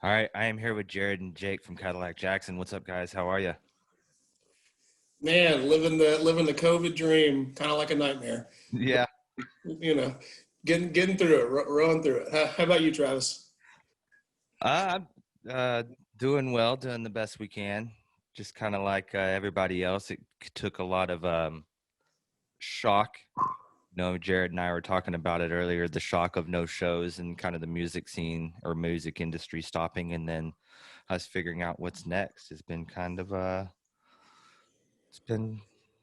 All right, I am here with Jared and Jake from Cadillac Jackson. What's up, guys? How are you? Man, living the COVID dream, kind of like a nightmare. But Yeah, you know, getting through it, rowing through it. How about you, Travis? I'm doing well, doing the best we can. Just kind of like everybody else, it took a lot of shock. Jared and I were talking about it earlier, the shock of no shows and kind of the music scene or music industry stopping, and then us figuring out what's next has been kind of it's been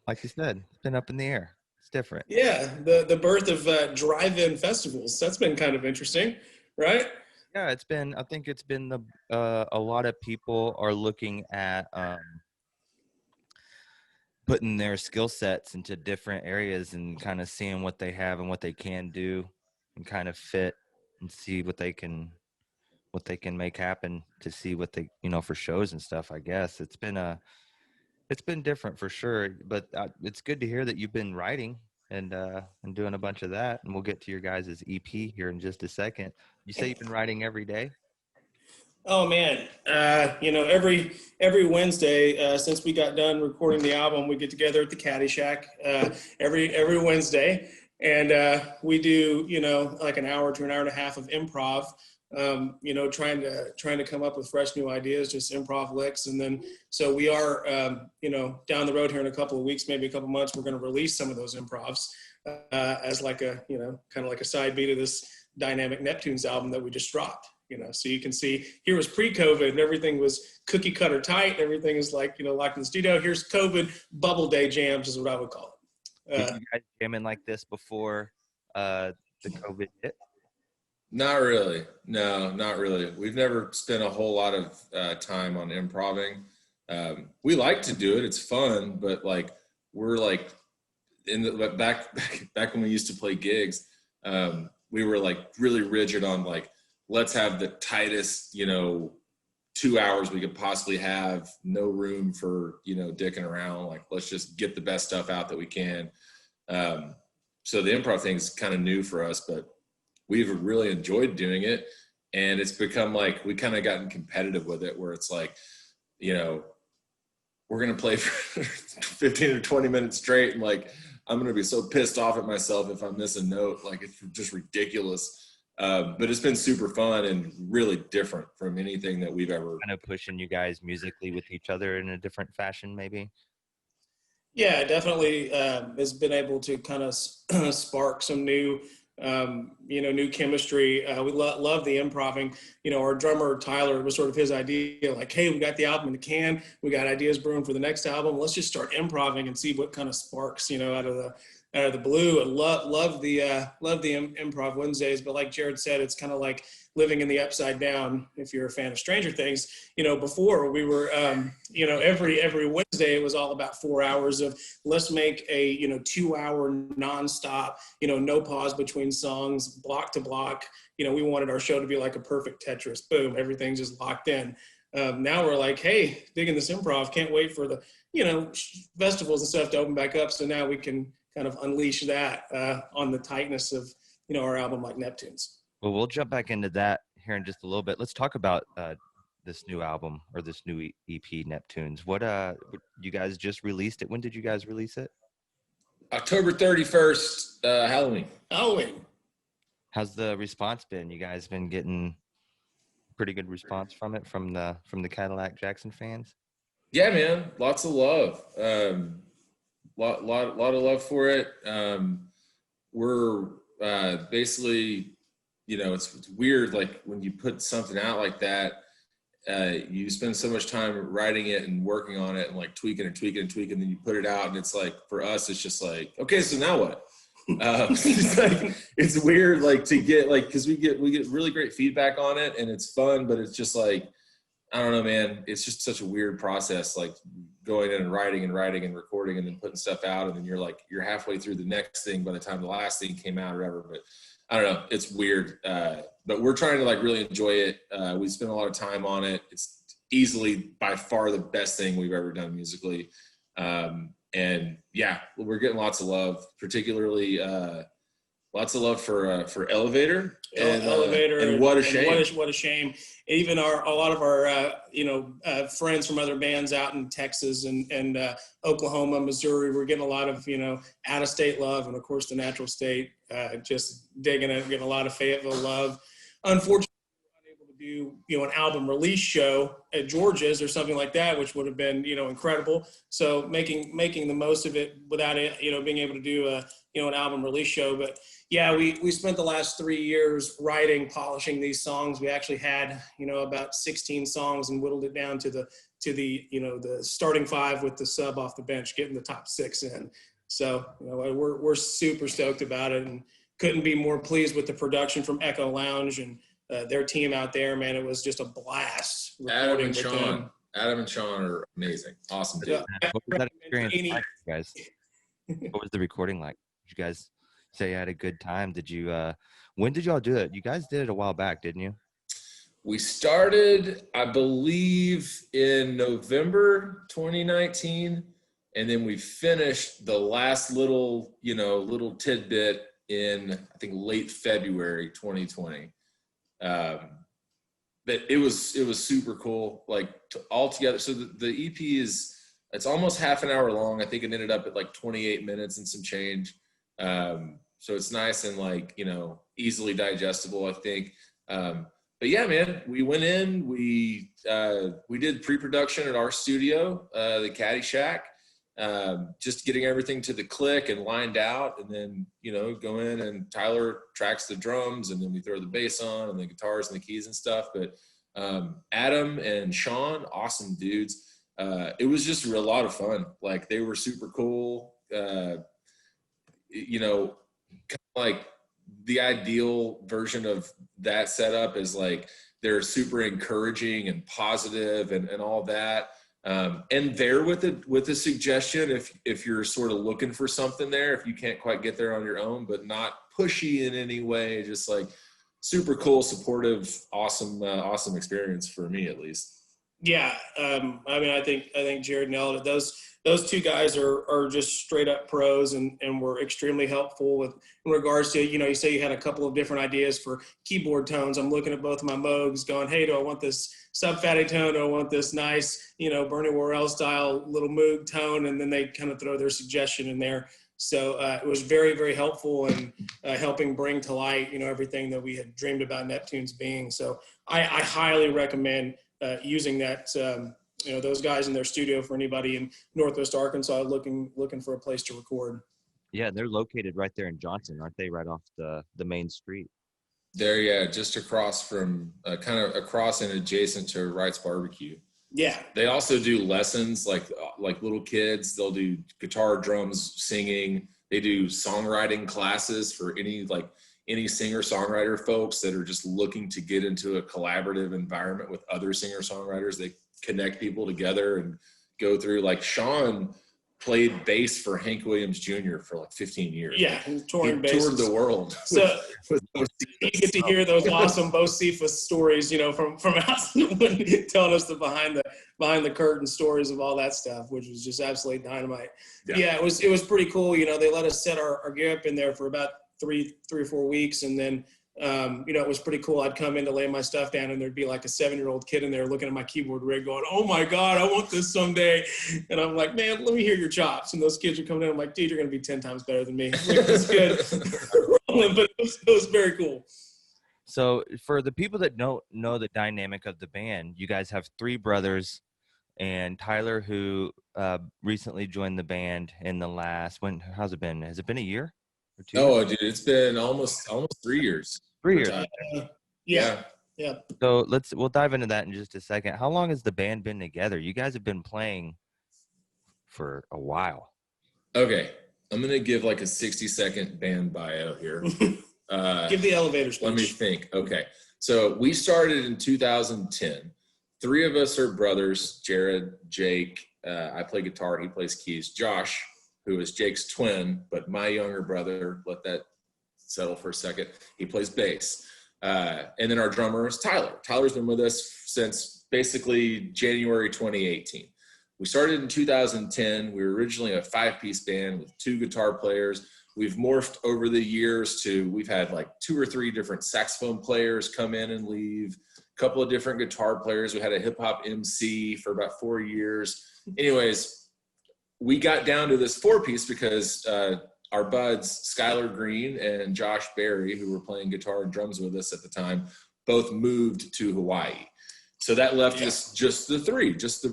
like you said, it's been up in the air. It's different. Yeah, the birth of drive-in festivals. That's been kind of interesting, right? Yeah, I think it's been a lot of people are looking at putting their skill sets into different areas and kind of seeing what they have and what they can do and kind of fit and see what they can make happen to see what they, for shows and stuff. I guess it's been different for sure, but it's good to hear that you've been writing and doing a bunch of that, and we'll get to your guys' EP here in just a second. You say you've been writing every day? Oh man, every Wednesday since we got done recording the album, we get together at the Caddy Shack every Wednesday, and we do like an hour to an hour and a half of improv. Trying to come up with fresh new ideas, just improv licks, and then so we are down the road here in a couple of weeks, maybe a couple of months, we're going to release some of those improvs as like a kind of like a side B to this dynamic Neptunes album that we just dropped. So you can see here was pre-COVID and everything was cookie cutter tight. Everything is like, locked in the studio. Here's COVID bubble day jams is what I would call it. Did you guys jamming like this before the COVID hit? Not really. No, not really. We've never spent a whole lot of time on improving. We like to do it. It's fun, but like we're like back when we used to play gigs, we were like really rigid on like, let's have the tightest, 2 hours we could possibly have, no room for, dicking around. Like, let's just get the best stuff out that we can. So the improv thing is kind of new for us, but we've really enjoyed doing it. And it's become like, we kind of gotten competitive with it where it's like, we're going to play for 15 or 20 minutes straight. And like, I'm going to be so pissed off at myself if I miss a note. Like, it's just ridiculous. But it's been super fun and really different from anything that we've ever. Kind of pushing you guys musically with each other in a different fashion, maybe? Yeah, definitely has been able to kind of spark some new, new chemistry. We love the improving. Our drummer, Tyler, was sort of his idea, like, hey, we got the album in the can. We got ideas brewing for the next album. Let's just start improving and see what kind of sparks, out of the blue. And love the improv Wednesdays. But like Jared said, it's kind of like living in the upside down. If you're a fan of Stranger Things, before we were, every Wednesday it was all about 4 hours of let's make a 2 hour nonstop, no pause between songs, block to block. We wanted our show to be like a perfect Tetris. Boom, everything's just locked in. Now we're like, hey, digging this improv. Can't wait for the festivals and stuff to open back up. So now we can kind of unleash that on the tightness of our album like Neptunes. Well, we'll jump back into that here in just a little bit. Let's talk about this new album or this new EP, Neptunes. What you guys just released it? When did you guys release it? October 31st, Halloween. How's the response been? You guys been getting pretty good response from it from the Cadillac Jackson fans? Yeah, man, lots of love. Lot of love for it. We're basically, it's weird. Like when you put something out like that, you spend so much time writing it and working on it and like tweaking, and then you put it out, and it's like for us, it's just like, okay, so now what? It's like it's weird, like to get like because we get really great feedback on it, and it's fun, but it's just like I don't know, man. It's just such a weird process, like going in and writing and recording and then putting stuff out. And then you're halfway through the next thing by the time the last thing came out or whatever. But I don't know. It's weird. But we're trying to like really enjoy it. We spend a lot of time on it. It's easily by far the best thing we've ever done musically. And yeah, we're getting lots of love, particularly Lots of love for Elevator and Elevator, and what a shame. What a shame. Even a lot of our friends from other bands out in Texas and Oklahoma, Missouri, we're getting a lot of out of state love, and of course the natural state just digging it, getting a lot of Fayetteville love. Unfortunately, do an album release show at George's or something like that, which would have been incredible. So making the most of it without it being able to do an album release show. But yeah, we spent the last 3 years writing, polishing these songs. We actually had about 16 songs and whittled it down to the the starting 5 with the sub off the bench, getting the top 6 in. So we're super stoked about it and couldn't be more pleased with the production from Echo Lounge and their team out there, man. It was just a blast. Adam and Sean are amazing. Awesome dude. What was that experience like, guys? What was the recording like? Did you guys say you had a good time? Did you when did y'all do it? You guys did it a while back, didn't you? We started, I believe, in November 2019, and then we finished the last little tidbit in, I think, late February 2020. But it was super cool, like all together. So the EP it's almost half an hour long. I think it ended up at like 28 minutes and some change. So it's nice and easily digestible, I think. But yeah, man, we went in, we did pre-production at our studio, the Caddy Shack, just getting everything to the click and lined out, and then go in and Tyler tracks the drums, and then we throw the bass on and the guitars and the keys and stuff. But Adam and Sean, awesome dudes. It was just a lot of fun. Like, they were super cool. Kind of like the ideal version of that setup is like they're super encouraging and positive and all that. And there with a suggestion, if you're sort of looking for something there, if you can't quite get there on your own, but not pushy in any way, just like super cool, supportive, awesome experience for me, at least. Yeah. I think Jared nailed it. Those two guys are just straight up pros and were extremely helpful in regards to, you say you had a couple of different ideas for keyboard tones. I'm looking at both of my Moogs going, hey, do I want this sub-fatty tone? Do I want this nice, Bernie Worrell style little Moog tone? And then they kind of throw their suggestion in there. So it was very, very helpful in helping bring to light, everything that we had dreamed about Neptunes being. So I highly recommend using that, those guys in their studio for anybody in Northwest Arkansas looking for a place to record. Yeah, they're located right there in Johnson, aren't they? Right off the main street. There, yeah, just across from, kind of across and adjacent to Wright's Barbecue. Yeah. They also do lessons, like little kids. They'll do guitar, drums, singing. They do songwriting classes for any singer-songwriter folks that are just looking to get into a collaborative environment with other singer-songwriters. They connect people together and go through, like Sean played bass for Hank Williams Jr. for like 15 years. Yeah, he toured the world. So you get to hear those awesome Bo Cephas stories, from out telling us the behind the curtain stories of all that stuff, which was just absolutely dynamite. Yeah, it was pretty cool. They let us set our gear up in there for about three or 4 weeks, and then it was pretty cool. I'd come in to lay my stuff down, and there'd be like a 7-year-old kid in there looking at my keyboard rig going, oh my God, I want this someday. And I'm like, man, let me hear your chops. And those kids are coming in. I'm like, dude, you're going to be 10 times better than me. Like, that's good. But it was very cool. So for the people that know the dynamic of the band, you guys have 3 brothers, and Tyler, who recently joined the band in the last, how's it been? Has it been a year? Oh, dude, it's been almost 3 years. 3 years. Yeah. So we'll dive into that in just a second. How long has the band been together? You guys have been playing for a while. Okay, I'm gonna give like a 60-second band bio here. Give the elevator speech. Let me think. Okay, so we started in 2010. 3 of us are brothers: Jared, Jake. I play guitar. He plays keys. Josh, who is Jake's twin, but my younger brother, let that settle for a second. He plays bass. And then our drummer is Tyler. Tyler's been with us since basically January 2018. We started in 2010. We were originally a 5-piece band with 2 guitar players, we've morphed over the years to, we've had like 2 or 3 different saxophone players come in and leave, a couple of different guitar players. We had a hip hop MC for about 4 years. Anyways, we got down to this 4-piece because our buds, Skylar Green and Josh Berry, who were playing guitar and drums with us at the time, both moved to Hawaii. So that left us just the 3, just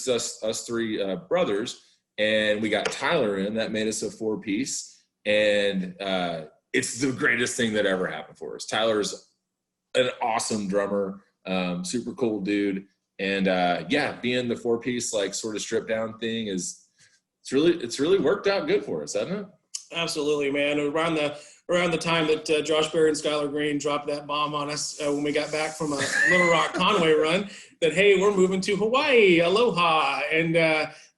us 3 brothers. And we got Tyler in. That made us a 4-piece. And it's the greatest thing that ever happened for us. Tyler's an awesome drummer, super cool dude. And being the 4-piece, like sort of stripped down thing it's really worked out good for us, hasn't it? Absolutely, man. Around the time that Josh Berry and Skylar Green dropped that bomb on us when we got back from a Little Rock Conway run, that, hey, we're moving to Hawaii, aloha. And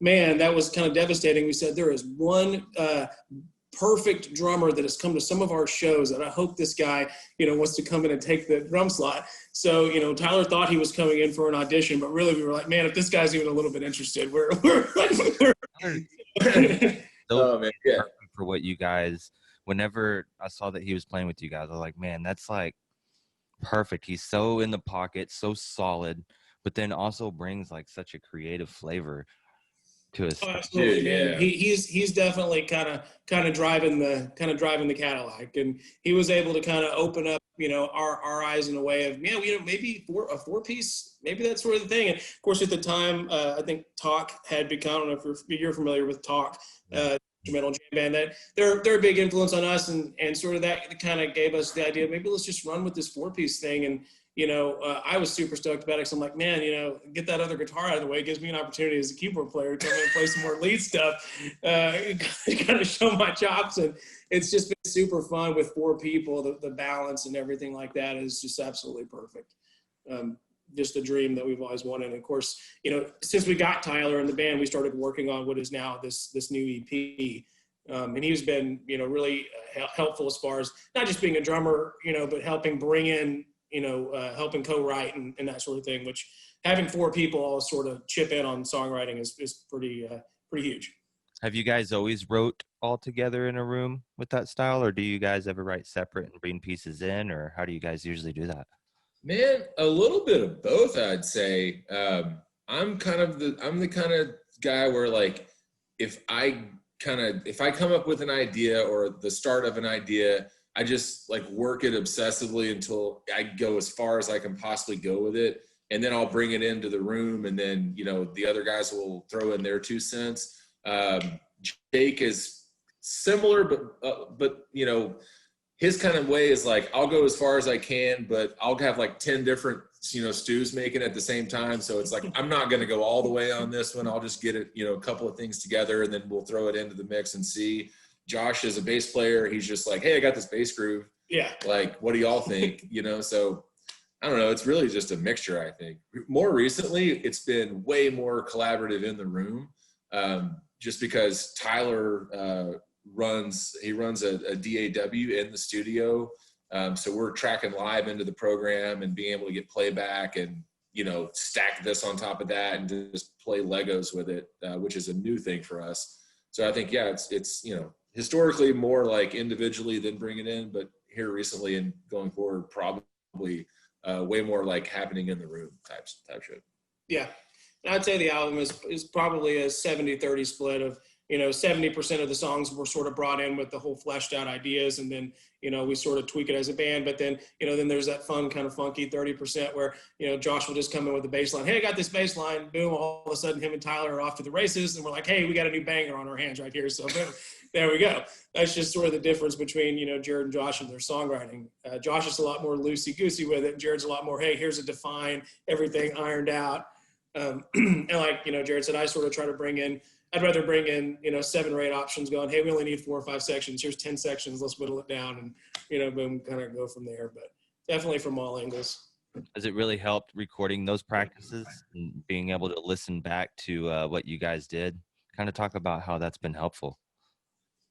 man, that was kind of devastating. We said, there is one perfect drummer that has come to some of our shows, and I hope this guy, wants to come in and take the drum slot. So, Tyler thought he was coming in for an audition, but really we were like, man, if this guy's even a little bit interested, we're Oh man, yeah. For what you guys, whenever I saw that he was playing with you guys, I was like, man, that's like perfect. He's so in the pocket, so solid, but then also brings like such a creative flavor to his. Oh, absolutely, man. He's definitely kind of driving the Cadillac, and he was able to kind of open up, our eyes in a way of, maybe a 4-piece, maybe that's sort of the thing. And of course, at the time, I think Talk had become, I don't know if you're familiar with Talk, instrumental jam band, that they're a big influence on us, and sort of that kind of gave us the idea, maybe let's just run with this 4-piece thing. And I was super stoked about it, because I'm like, man, get that other guitar out of the way. It gives me an opportunity as a keyboard player to come in and play some more lead stuff, kind of show my chops. And it's just been super fun with 4 people. The balance and everything like that is just absolutely perfect. Just a dream that we've always wanted. And of course, since we got Tyler in the band, we started working on what is now this new EP. And he's been, really helpful as far as not just being a drummer, but helping bring in, helping co-write and that sort of thing, which having 4 people all sort of chip in on songwriting is pretty huge. Have you guys always wrote all together in a room with that style, or do you guys ever write separate and bring pieces in, or how do you guys usually do that? Man, a little bit of both, I'd say. I'm the kind of guy where, like, if I come up with an idea or the start of an idea, I just like work it obsessively until I go as far as I can possibly go with it. And then I'll bring it into the room, and then, the other guys will throw in their 2 cents. Jake is similar, but his kind of way is like, I'll go as far as I can, but I'll have like 10 different, stews making at the same time. So it's like, I'm not going to go all the way on this one. I'll just get it, a couple of things together, and then we'll throw it into the mix and see. Josh is a bass player. He's just like, hey, I got this bass groove. Yeah. Like, what do y'all think? So I don't know. It's really just a mixture, I think. More recently, it's been way more collaborative in the room, just because Tyler runs a DAW in the studio. So we're tracking live into the program and being able to get playback and, stack this on top of that and just play Legos with it, which is a new thing for us. So I think, it's historically more like individually than bring it in, but here recently and going forward, probably way more like happening in the room type shit. Yeah. I'd say the album is probably a 70-30 split of, 70% of the songs were sort of brought in with the whole fleshed out ideas, and then, we sort of tweak it as a band. But then, then there's that fun kind of funky 30% where, Josh will just come in with the bass line. Hey, I got this bass line. Boom. All of a sudden him and Tyler are off to the races, and we're like, hey, we got a new banger on our hands right here. So boom, there we go. That's just sort of the difference between, Jared and Josh and their songwriting. Josh is a lot more loosey-goosey with it. And Jared's a lot more, hey, here's a define, everything ironed out. And like, Jared said, I sort of try to I'd rather bring in, 7 or 8 options going, hey, we only need 4 or 5 sections. Here's 10 sections. Let's whittle it down and, boom, kind of go from there. But definitely from all angles. Has it really helped recording those practices and being able to listen back to what you guys did? Kind of talk about how that's been helpful.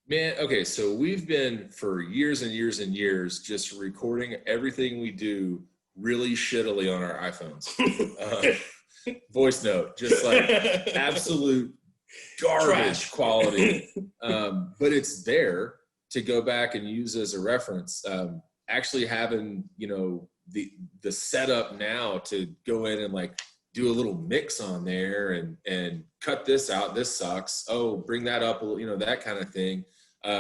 Man, okay, so we've been for years and years and years just recording everything we do really shittily on our iPhones. Voice note, just like absolute garbage quality, but it's there. to go back and use as a reference. Actually having, the setup now to go in and like do a little mix on there and cut this out. This sucks. Oh, bring that up, that kind of thing.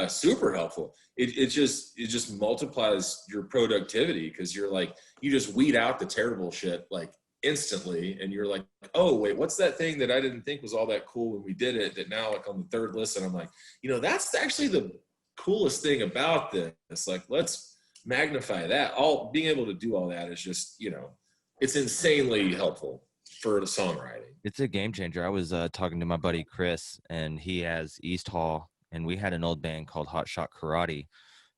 Super helpful. It just multiplies your productivity, because you're like, you just weed out the terrible shit like instantly, and you're like, oh wait, what's that thing that I didn't think was all that cool when we did it, that now like on the third listen I'm like, that's actually the coolest thing about this. Like, let's magnify that. All being able to do all that is just, it's insanely helpful for the songwriting. It's a game changer. I was talking to my buddy Chris, and he has East Hall, and we had an old band called Hot Shot Karate,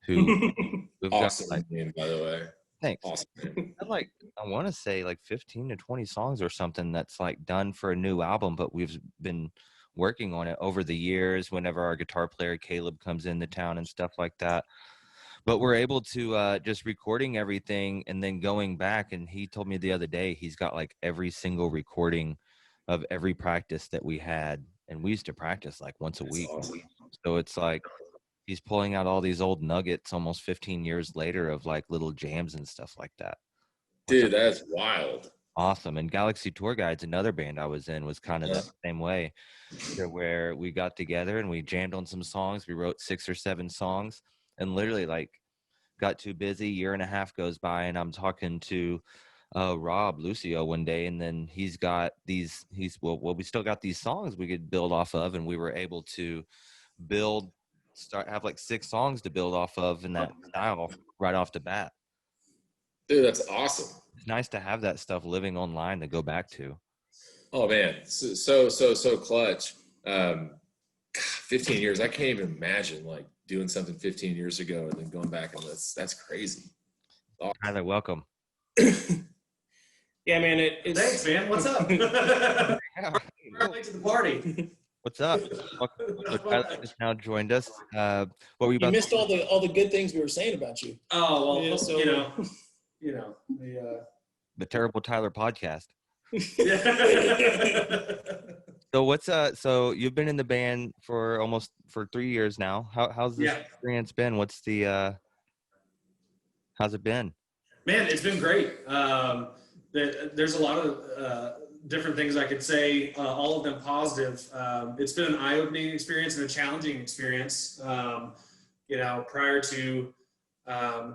who awesome name, by the way. Thanks. Awesome name. I want to say like 15 to 20 songs or something that's like done for a new album, but we've been working on it over the years whenever our guitar player Caleb comes into town and stuff like that. But we're able to just recording everything and then going back, and he told me the other day he's got like every single recording of every practice that we had, and we used to practice like once a week. Awesome. So it's like he's pulling out all these old nuggets almost 15 years later of like little jams and stuff like that. Dude, that's wild. Awesome. And Galaxy Tour Guides, another band I was in, was kind of the same way, where we got together and we jammed on some songs. We wrote 6 or 7 songs, and literally like got too busy. Year and a half goes by, and I'm talking to Rob Lucio one day, and then he's got these, we still got these songs we could build off of, and we were able to have like 6 songs to build off of in that style right off the bat. Dude, that's awesome. It's nice to have that stuff living online to go back to. Oh man, so clutch. 15 years, I can't even imagine like doing something 15 years ago and then going back, and that's crazy. Awesome. Tyler, welcome. Yeah, man. It's Thanks, man. What's up? Yeah. We're late to the party. What's up? So Tyler just now joined us. What were you about? You missed all the good things we were saying about you. Oh well, Yeah, so- The Terrible Tyler podcast. Yeah. So you've been in the band for 3 years now. How's this experience been? How's it been? Man, it's been great. There's a lot of different things I could say, all of them positive. It's been an eye-opening experience and a challenging experience. Prior to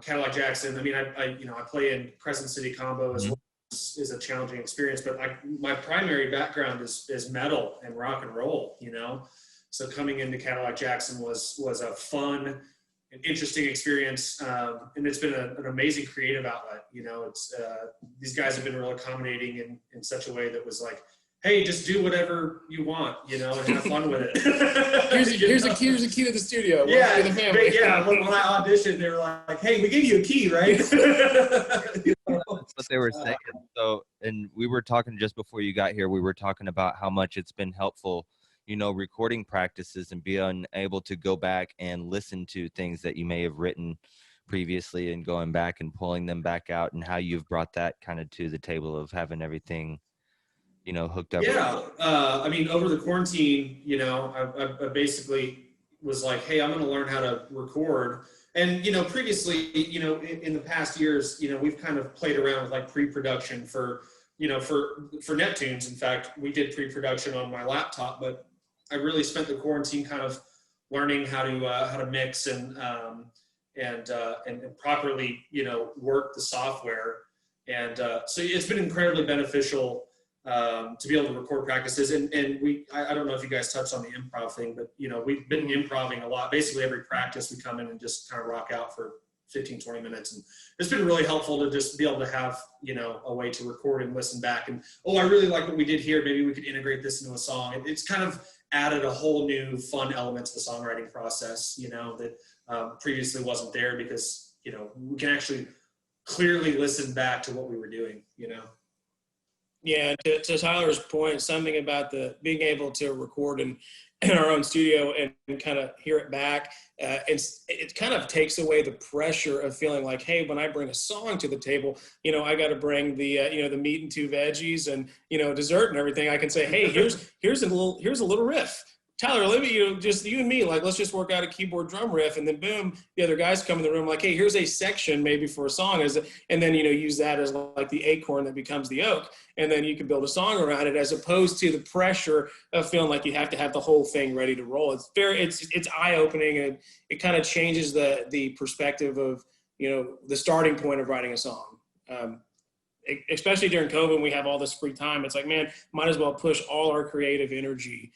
Cadillac Jackson, I mean, I play in Crescent City combo as well. Is a challenging experience, but my primary background is metal and rock and roll, so coming into Cadillac Jackson was a fun and interesting experience, and it's been an amazing creative outlet. It's these guys have been real accommodating in such a way that was like, hey, just do whatever you want, and have fun with it. Here's a key to the studio. Yeah, the family. when I auditioned, they were like, hey, we gave you a key, right? That's what they were saying. So, and we were talking just before you got here, we were talking about how much it's been helpful, recording practices and being able to go back and listen to things that you may have written previously and going back and pulling them back out, and how you've brought that kind of to the table of having everything, hooked up. Yeah. I mean, over the quarantine, I basically was like, hey, I'm going to learn how to record. And, previously, in the past years, we've kind of played around with like pre-production for Neptunes. In fact, we did pre-production on my laptop, but I really spent the quarantine kind of learning how to mix and properly, work the software. And so it's been incredibly beneficial to be able to record practices. And I don't know if you guys touched on the improv thing, but, we've been improving a lot. Basically every practice we come in and just kind of rock out for 15, 20 minutes. And it's been really helpful to just be able to have, a way to record and listen back. And, I really like what we did here. Maybe we could integrate this into a song. It's kind of added a whole new fun element to the songwriting process, that previously wasn't there, because, we can actually clearly listen back to what we were doing, Yeah, to Tyler's point, something about being able to record in our own studio and kind of hear it back, it kind of takes away the pressure of feeling like, hey, when I bring a song to the table, I got to bring the the meat and 2 veggies and dessert and everything. I can say, hey, here's a little riff. Tyler, let me, just you and me, like, let's just work out a keyboard drum riff. And then boom, the other guys come in the room like, hey, here's a section maybe for a song. And then, use that as like the acorn that becomes the oak. And then you can build a song around it, as opposed to the pressure of feeling like you have to have the whole thing ready to roll. It's eye-opening, and it kind of changes the perspective of, the starting point of writing a song. Especially during COVID, when we have all this free time, it's like, man, might as well push all our creative energy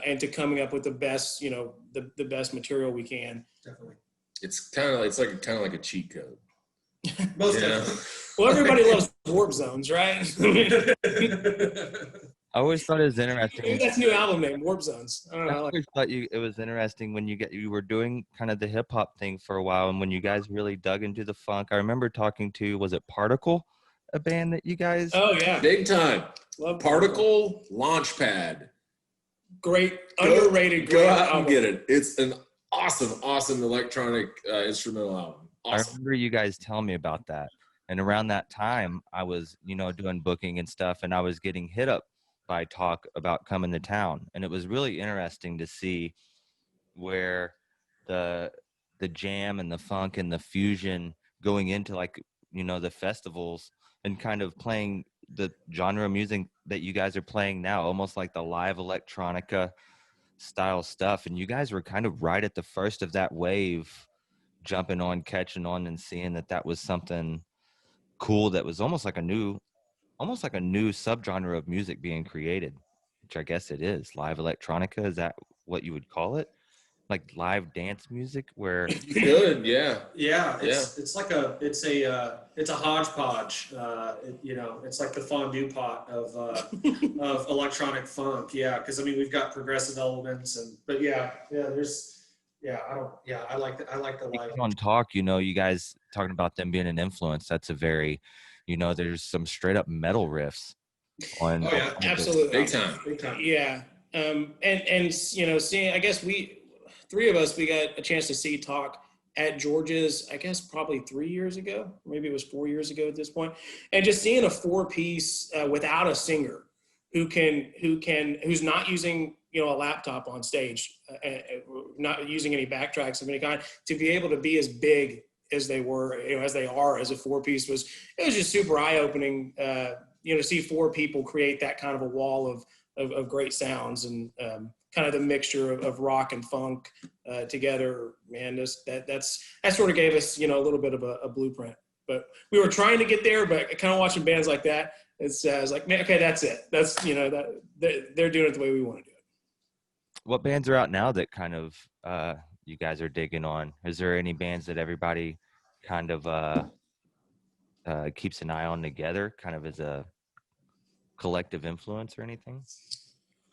into coming up with the best, the best material we can. Definitely. It's kind of like a cheat code. Most definitely. Well, everybody loves warp zones, right? I always thought it was interesting. Maybe that's a new album name, Warp Zones. I don't know. I always thought it was interesting when you were doing kind of the hip hop thing for a while, and when you guys really dug into the funk. I remember talking to, was it Particle, a band that you guys? Oh yeah, Big time. love Particle Launchpad. Great, underrated. Go great out and album. get it. It's an awesome electronic instrumental album. I Awesome. remember you guys telling me about that. And around that time, I was, doing booking and stuff, and I was getting hit up by talk about coming to town. And it was really interesting to see where the jam and the funk and the fusion going into, like, the festivals, and kind of playing the genre of music that you guys are playing now, almost like the live electronica style stuff. And you guys were kind of right at the first of that wave, jumping on, catching on, and seeing that was something cool, that was almost like a new subgenre of music being created, which I guess it is. Live electronica, is that what you would call it? Like live dance music, where Good, yeah. Yeah, it's a hodgepodge. It's like the fondue pot of electronic funk. Yeah, because we've got progressive elements, I like the live. on talk, you guys talking about them being an influence. That's a very, there's some straight up metal riffs on. Oh yeah, Absolutely. Big time. Yeah, and seeing, I guess three of us, we got a chance to see Talk at George's, I guess probably 3 years ago, maybe it was 4 years ago at this point, and just seeing a 4-piece without a singer who's not using a laptop on stage, not using any backtracks of any kind, to be able to be as big as they were, as they are as a 4-piece was just super eye-opening. To see 4 people create that kind of a wall of great sounds, and kind of the mixture of rock and funk together, man. That sort of gave us, a little bit of a blueprint. But we were trying to get there, but kind of watching bands like that, it's like, man, okay, that's it. That's that they're doing it the way we want to do it. What bands are out now that kind of you guys are digging on? Is there any bands that everybody kind of keeps an eye on together, kind of as a collective influence or anything?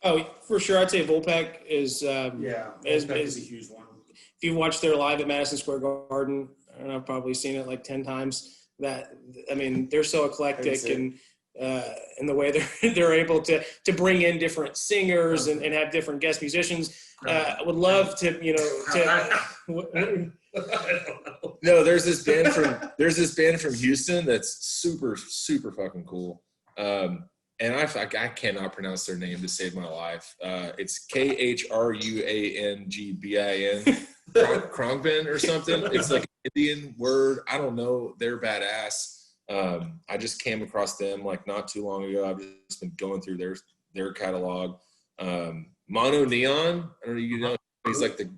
Oh, for sure. I'd say Volpec is Volpec is a huge one. If you watch their live at Madison Square Garden, and I've probably seen it like 10 times, they're so eclectic, and the way they're able to bring in different singers and have different guest musicians. I would love to, No, there's this band from Houston that's super, super fucking cool. And I cannot pronounce their name to save my life. It's KHRUANGBIN, Krongbin or something. It's like an Indian word. I don't know. They're badass. I just came across them like not too long ago. I've just been going through their catalog. Mono Neon. I don't know. He's like the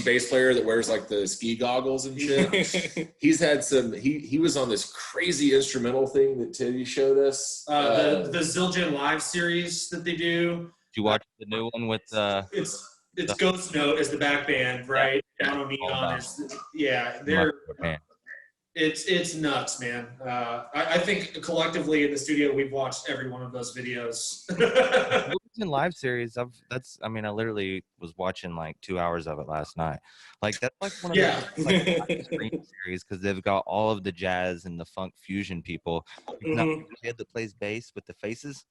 bass player that wears like the ski goggles and shit. He's had some. He was on this crazy instrumental thing that Teddy showed us. The Zildjian Live series that they do. Did you watch the new one with It's Ghost Note as the back band, right? Mono Neon is they're. It's nuts, man. I think collectively in the studio we've watched every one of those videos. in live series, I literally was watching like 2 hours of it last night. Like that's like one of those like, stream series, because they've got all of the jazz and the funk fusion people. Not the kid that plays bass with the faces.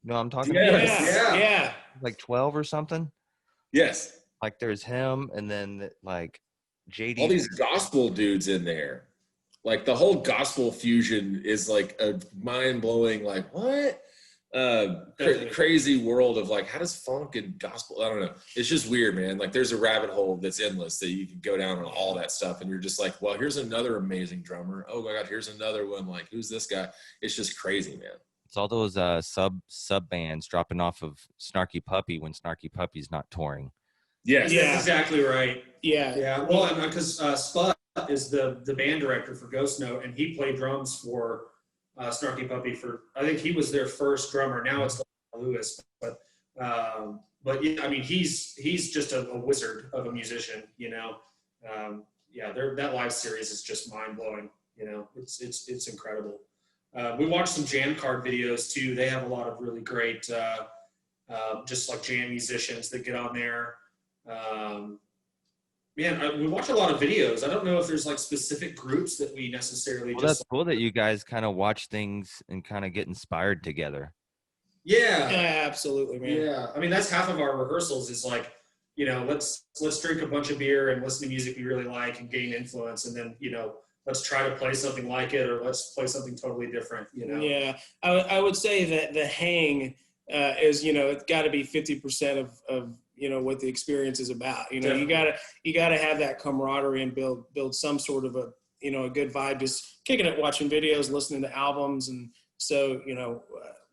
You know what I'm talking about? Yeah. Like 12 or something. Yes. Like there's him, and then like JD. All these gospel dudes in there. Like the whole gospel fusion is like a mind blowing. Like what? crazy world of like, how does funk and gospel, I don't know, it's just weird, man. Like there's a rabbit hole that's endless that you can go down on all that stuff, and you're just like, well, here's another amazing drummer, oh my god, here's another one, like who's this guy? It's just crazy, man. It's all those sub bands dropping off of Snarky Puppy when Snarky Puppy's not touring. Yes. Yeah. That's exactly right. Yeah. Well, because Spud is the band director for Ghost Note, and he played drums for Snarky Puppy I think he was their first drummer. Now it's Lewis, but yeah, I mean, he's just a wizard of a musician, you know. That live series is just mind blowing. You know, it's incredible. We watched some jam card videos too. They have a lot of really great, just like jam musicians that get on there. We watch a lot of videos. I don't know if there's like specific groups that we necessarily That's cool that you guys kind of watch things and kind of get inspired together. Yeah, absolutely, man. Yeah. I mean, that's half of our rehearsals is like, you know, let's drink a bunch of beer and listen to music we really like and gain influence. And then, you know, let's try to play something like it, or let's play something totally different, you know? Yeah. I would say that the hang is, you know, it's got to be 50% of, you know, what the experience is about. You know, Definitely. you gotta have that camaraderie and build some sort of a, you know, a good vibe, just kicking it, watching videos, listening to albums. And so, you know,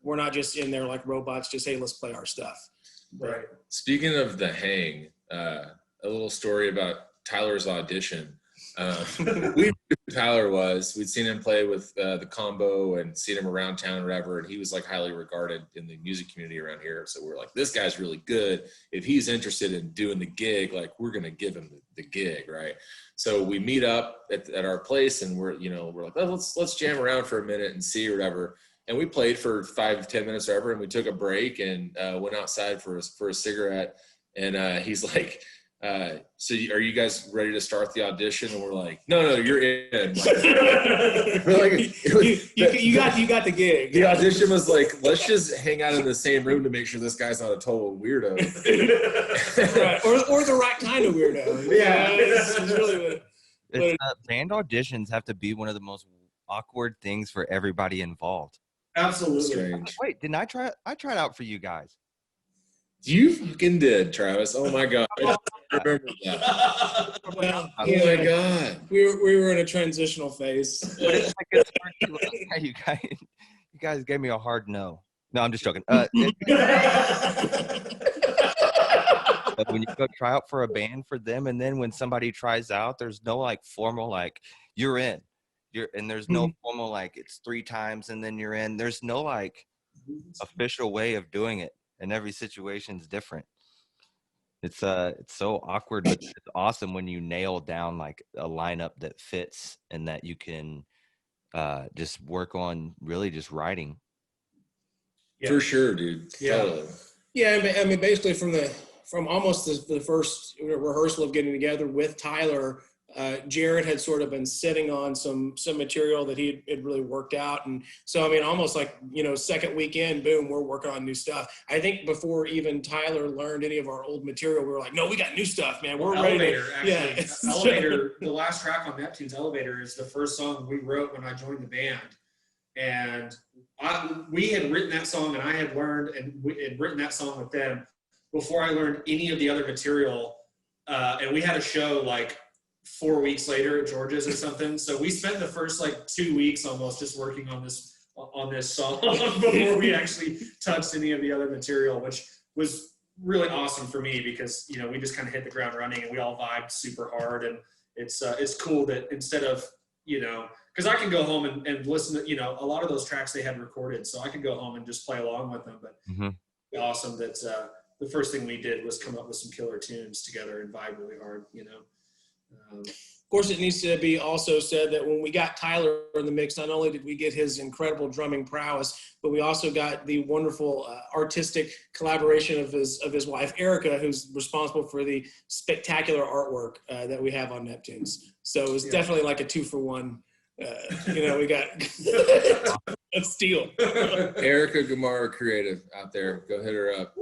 we're not just in there like robots, just, hey, let's play our stuff. Right. Speaking of the hang, a little story about Tyler's audition. We knew who Tyler was. We'd seen him play with the combo and seen him around town or whatever, and he was like highly regarded in the music community around here. So we're like, this guy's really good. If he's interested in doing the gig, like we're gonna give him the gig, right? So we meet up at our place, and we're like, oh, let's jam around for a minute and see or whatever. And we played for 5 to 10 minutes or whatever, and we took a break and went outside for a cigarette. And he's like, so are you guys ready to start the audition? And we're like, no, you're in. You got the gig. The audition was like, let's just hang out in the same room to make sure this guy's not a total weirdo. Right. Or the right kind of weirdo. Yeah. It's really what Band auditions have to be one of the most awkward things for everybody involved. Absolutely. Strange. Wait, didn't I tried out for you guys? You fucking did, Travis. Oh my god. I remember that. well, Oh my god. we were in a transitional phase. But it's like it's hard to, you guys gave me a hard no. No, I'm just joking. But when you go try out for a band for them, and then when somebody tries out, there's no like formal like you're in. And there's no formal like it's 3 times and then you're in. There's no like official way of doing it, and every situation's different. It's so awkward, but it's awesome when you nail down like a lineup that fits and that you can just work on really just writing. Yeah. For sure, dude. Yeah. Totally. Yeah, I mean, basically from almost the first rehearsal of getting together with Tyler, Jared had sort of been sitting on some material that he had really worked out. And so, I mean, almost like, you know, second weekend, boom, we're working on new stuff. I think before even Tyler learned any of our old material, we were like, no, we got new stuff, man. We're Elevator, ready. actually. Elevator, the last track on Neptunes, Elevator, is the first song we wrote when I joined the band. And we had written that song, and I had learned, and we had written that song with them before I learned any of the other material. And we had a show like 4 weeks later at George's or something. So we spent the first like 2 weeks almost just working on this song before we actually touched any of the other material, which was really awesome for me because, you know, we just kind of hit the ground running and we all vibed super hard. And it's cool that instead of, you know, because I can go home and listen to, you know, a lot of those tracks they had recorded, so I could go home and just play along with them. But it's awesome that the first thing we did was come up with some killer tunes together and vibe really hard, you know. Of course, it needs to be also said that when we got Tyler in the mix, not only did we get his incredible drumming prowess, but we also got the wonderful artistic collaboration of his wife, Erica, who's responsible for the spectacular artwork that we have on Neptunes. So it was definitely like a 2-for-1. You know, we got a steal. Erica Gamara Creative out there. Go hit her up.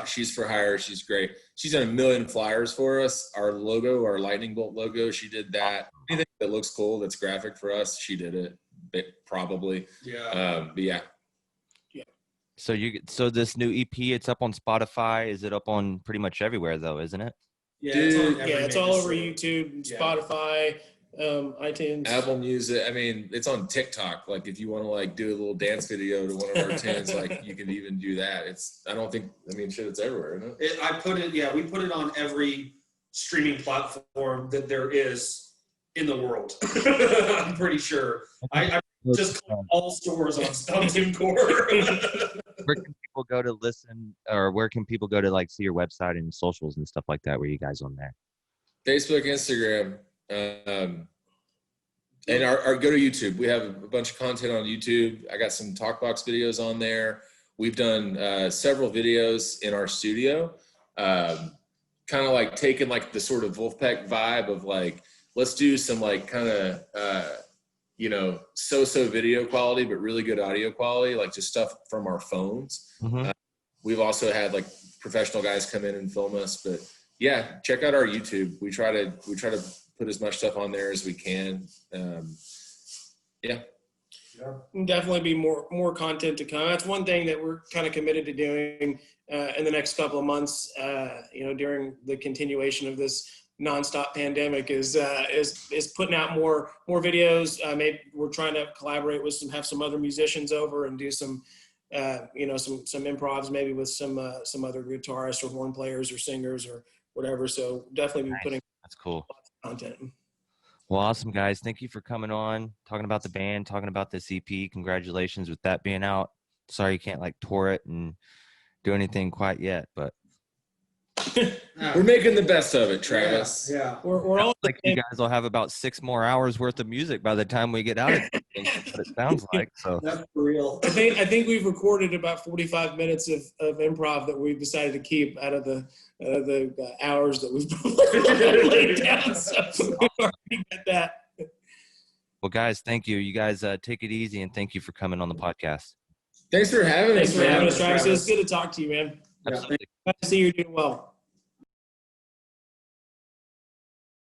She's for hire. She's great. She's done 1 million flyers for us. Our logo, our lightning bolt logo, she did that. Anything that looks cool, that's graphic for us, she did it. Probably. Yeah. But yeah. So this new EP, it's up on Spotify. Is it up on pretty much everywhere though, isn't it? Yeah, Dude, It's all over YouTube, Spotify, iTunes. Apple Music. I mean, it's on TikTok. Like, if you want to like do a little dance video to one of our tunes, like you can even do that. It's everywhere, isn't it? We put it on every streaming platform that there is in the world. I'm pretty sure. I just call all stores on TuneCore. Where can people go to listen, or where can people go to like see your website and socials and stuff like that? Where you guys on there? Facebook, Instagram, and our go to YouTube. We have a bunch of content on YouTube. I got some Talkbox videos on there. We've done several videos in our studio, kind of like taking like the sort of Wolfpack vibe of like, let's do some like kind of so-so video quality, but really good audio quality, like just stuff from our phones. Mm-hmm. We've also had like professional guys come in and film us, but yeah, check out our YouTube. We try to put as much stuff on there as we can. Definitely be more content to come. That's one thing that we're kind of committed to doing in the next couple of months. During the continuation of this nonstop pandemic, is putting out more videos. Maybe we're trying to collaborate with have some other musicians over and do some some improvs, maybe with some other guitarists or horn players or singers or whatever. So definitely be putting That's cool content. Well, awesome, guys. Thank you for coming on, talking about the band, talking about this EP. Congratulations with that being out. Sorry you can't like tour it and do anything quite yet, but we're making the best of it, Travis. Yeah. We're all like you guys will have about 6 more hours worth of music by the time we get out of it. That's what it sounds like. So that's for real. I think we've recorded about 45 minutes of improv that we've decided to keep out of the hours that we've laid down. So we already got that. Well, guys, thank you. You guys take it easy, and thank you for coming on the podcast. Thanks for having us, Travis. It's good to talk to you, man. Absolutely. Glad to see you're doing well.